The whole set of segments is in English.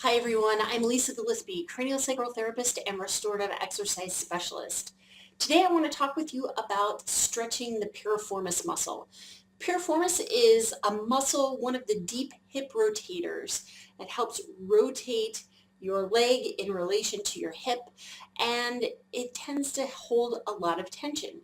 Hi everyone, I'm Lisa Gillespie, craniosacral therapist and restorative exercise specialist. Today I want to talk with you about stretching the piriformis muscle. Piriformis is a muscle, one of the deep hip rotators that helps rotate your leg in relation to your hip, and it tends to hold a lot of tension.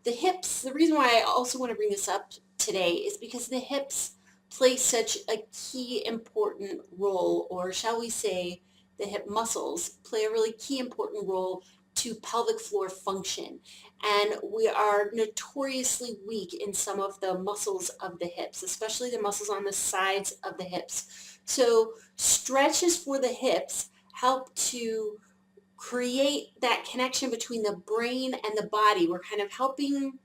The hips, the reason why I also want to bring this up today is because the hips play such a key important role, or shall we say the hip muscles play a really key important role to pelvic floor function. And we are notoriously weak in some of the muscles of the hips, especially the muscles on the sides of the hips. So stretches for the hips help to create that connection between the brain and the body. We're kind of helping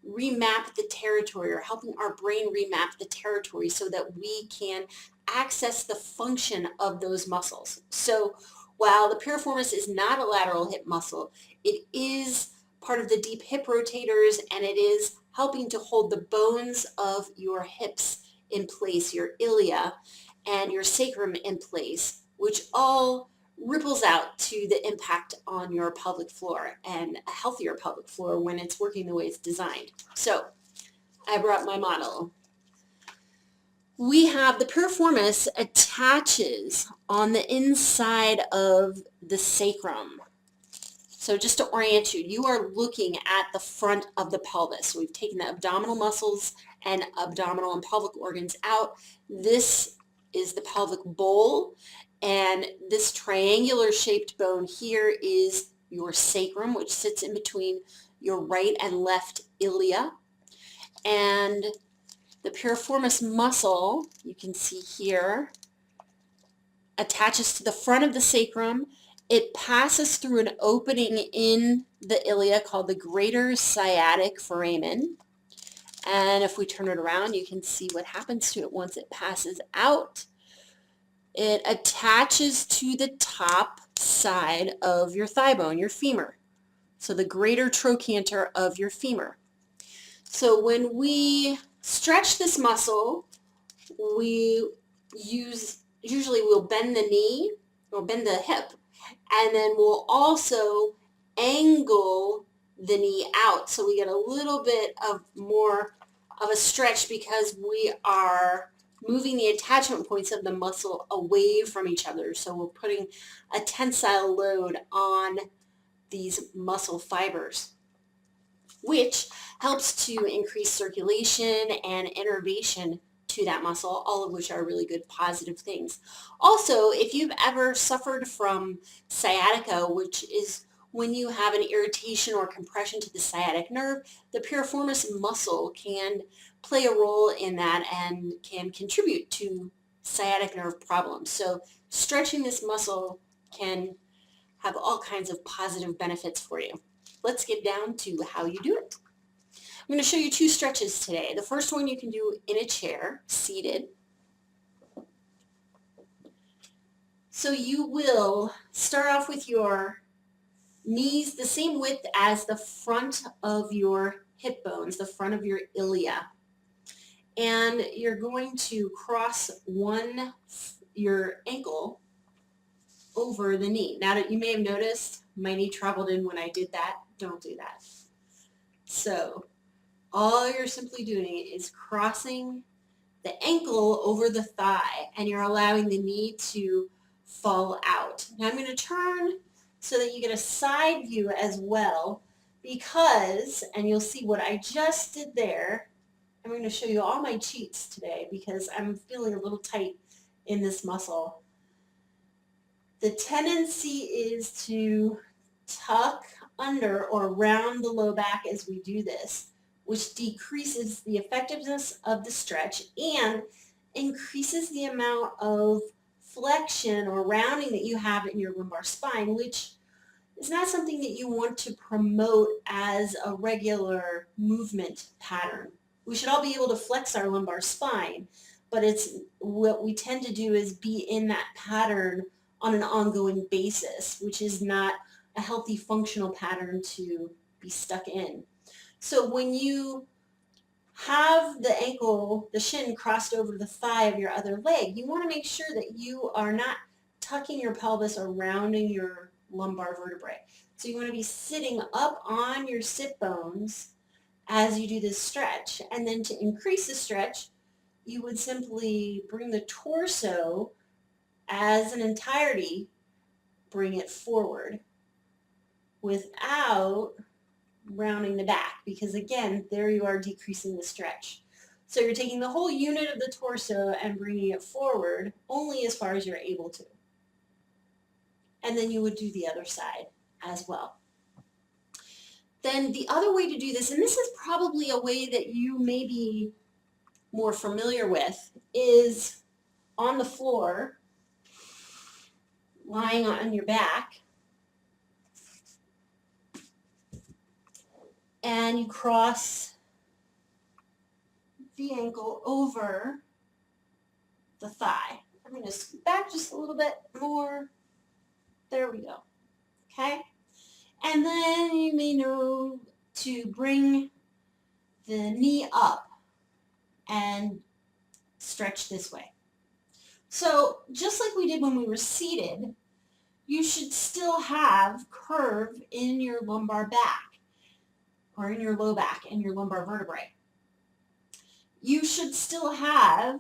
remap the territory, or helping our brain remap the territory so that we can access the function of those muscles. So while the piriformis is not a lateral hip muscle, it is part of the deep hip rotators, and it is helping to hold the bones of your hips in place, your ilia and your sacrum in place, which all ripples out to the impact on your pelvic floor, and a healthier pelvic floor when it's working the way it's designed. So I brought my model. We have the piriformis attaches on the inside of the sacrum. So just to orient you, you are looking at the front of the pelvis. So we've taken the abdominal muscles and abdominal and pelvic organs out. This is the pelvic bowl, and this triangular shaped bone here is your sacrum, which sits in between your right and left ilia. And the piriformis muscle, you can see here, attaches to the front of the sacrum. It passes through an opening in the ilia called the greater sciatic foramen. And if we turn it around, you can see what happens to it once it passes out. It attaches to the top side of your thigh bone, your femur. So the greater trochanter of your femur. So when we stretch this muscle, we usually we'll bend the knee or bend the hip, and then we'll also angle the knee out, so we get a little bit of more of a stretch because we are moving the attachment points of the muscle away from each other. So we're putting a tensile load on these muscle fibers, which helps to increase circulation and innervation to that muscle, all of which are really good positive things. Also, if you've ever suffered from sciatica, which is when you have an irritation or compression to the sciatic nerve, the piriformis muscle can play a role in that and can contribute to sciatic nerve problems. So stretching this muscle can have all kinds of positive benefits for you. Let's get down to how you do it. I'm going to show you two stretches today. The first one you can do in a chair, seated. So you will start off with your knees the same width as the front of your hip bones, the front of your ilia. And you're going to cross your ankle over the knee. Now that you may have noticed, my knee traveled in when I did that. Don't do that. So all you're simply doing is crossing the ankle over the thigh, and you're allowing the knee to fall out. Now I'm going to turn so that you get a side view as well, because, and you'll see what I just did there, I'm going to show you all my cheats today because I'm feeling a little tight in this muscle. The tendency is to tuck under or round the low back as we do this, which decreases the effectiveness of the stretch and increases the amount of flexion or rounding that you have in your lumbar spine, which is not something that you want to promote as a regular movement pattern. We should all be able to flex our lumbar spine, but it's what we tend to do is be in that pattern on an ongoing basis, which is not a healthy functional pattern to be stuck in. So when you have the ankle, the shin crossed over the thigh of your other leg, you want to make sure that you are not tucking your pelvis or rounding your lumbar vertebrae. So you want to be sitting up on your sit bones as you do this stretch. And then to increase the stretch, you would simply bring the torso as an entirety, bring it forward without rounding the back, because again, there you are decreasing the stretch. So you're taking the whole unit of the torso and bringing it forward only as far as you're able to. And then you would do the other side as well. Then the other way to do this, and this is probably a way that you may be more familiar with, is on the floor, lying on your back, and you cross the ankle over the thigh. I'm going to scoot back just a little bit more. There we go. Okay? And then you may know to bring the knee up and stretch this way. So just like we did when we were seated, you should still have curve in your lumbar back, or in your low back and your lumbar vertebrae. You should still have,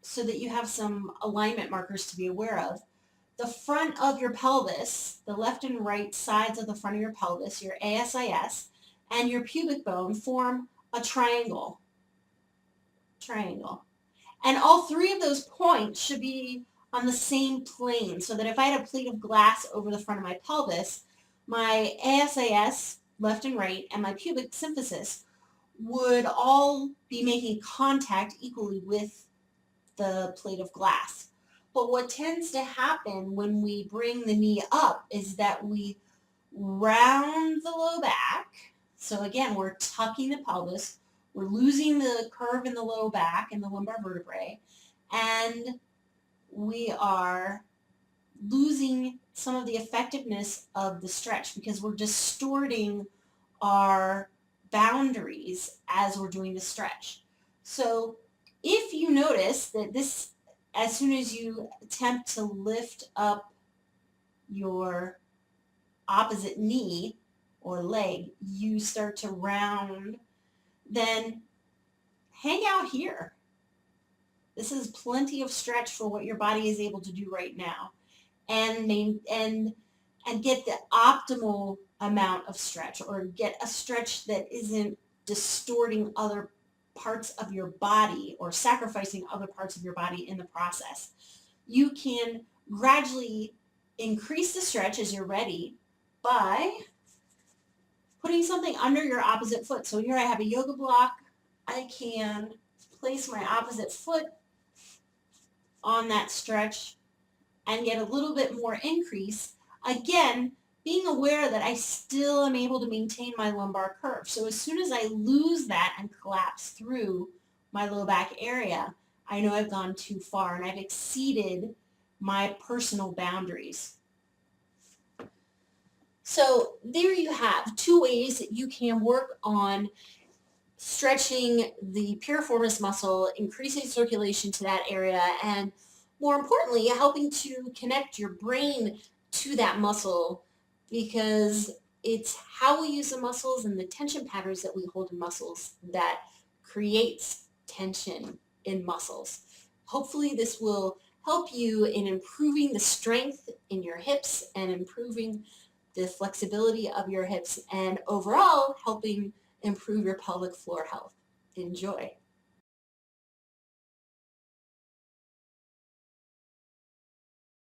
so that you have some alignment markers to be aware of, the front of your pelvis, the left and right sides of the front of your pelvis, your ASIS, and your pubic bone form a triangle. And all three of those points should be on the same plane, so that if I had a plate of glass over the front of my pelvis, my ASIS, left and right, and my pubic symphysis would all be making contact equally with the plate of glass. But what tends to happen when we bring the knee up is that we round the low back. So again, we're tucking the pelvis, we're losing the curve in the low back and the lumbar vertebrae, and we are losing some of the effectiveness of the stretch because we're distorting our boundaries as we're doing the stretch. So if you notice that this, as soon as you attempt to lift up your opposite knee or leg, you start to round, then hang out here. This is plenty of stretch for what your body is able to do right now, and get the optimal amount of stretch, or get a stretch that isn't distorting other parts of your body or sacrificing other parts of your body in the process. You can gradually increase the stretch as you're ready by putting something under your opposite foot. So here I have a yoga block. I can place my opposite foot on that stretch and get a little bit more increase. Again, being aware that I still am able to maintain my lumbar curve. So as soon as I lose that and collapse through my low back area, I know I've gone too far and I've exceeded my personal boundaries. So there you have two ways that you can work on stretching the piriformis muscle, increasing circulation to that area, and more importantly, helping to connect your brain to that muscle, because it's how we use the muscles and the tension patterns that we hold in muscles that creates tension in muscles. Hopefully this will help you in improving the strength in your hips and improving the flexibility of your hips, and overall helping improve your pelvic floor health. Enjoy.